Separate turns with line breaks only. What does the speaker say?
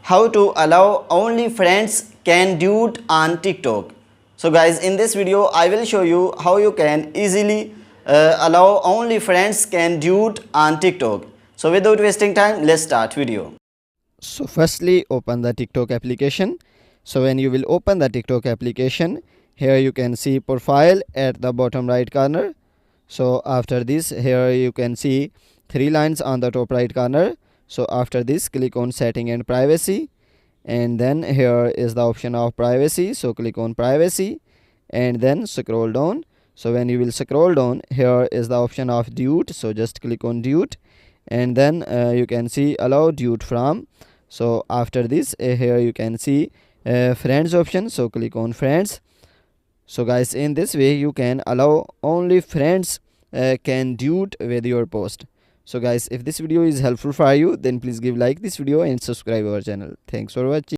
how to allow only friends can duet on TikTok. So guys, in this video I will show you how you can easily allow only friends can duet on TikTok. So without wasting time, let's start video.
So firstly, open the TikTok application. So when you will open the TikTok application, here you can see profile at the bottom right corner. So after this, here you can see three lines on the top right corner. So after this, click on setting and privacy, and then here is the option of privacy. So click on privacy and then scroll down. So when you will scroll down, here is the option of duet. So just click on duet, and then you can see allow duet from. So after this, here you can see friends option. So click on friends. So guys, in this way you can allow only friends can duet with your post. So guys, if this video is helpful for you, then please give like this video and subscribe our channel. Thanks for watching.